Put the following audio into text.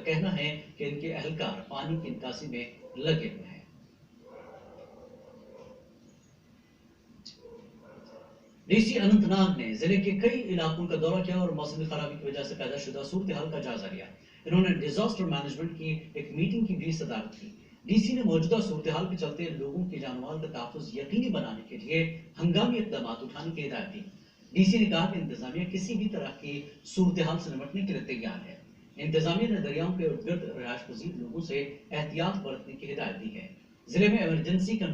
कहना है कि इनके एहलकार पानी की निकासी में लगे हुए हैं। डीसी अनंतनाग ने जिले के कई इलाकों का दौरा किया और मौसमी खराबी की वजह से पैदा शुदा सूरत हाल का जायजा लिया। इन्होंने डिजास्टर मैनेजमेंट की एक मीटिंग की भी सदारत की। डीसी ने मौजूदा सूरत हाल के चलते लोगों की जान माल का तहफ्फुज यकीनी बनाने के लिए हंगामी इकदाम उठाने की हिदायत दी। डीसी ने कहा कि इंतजामिया किसी भी तरह की सूरत हाल से निपटने के लिए तैयार है। इंतजामिया ने दरियाओं के उर्द गिर्द रिहायश पजीर लोगों से एहतियात बरतने की हिदायत दी है। जिले में इमरजेंसी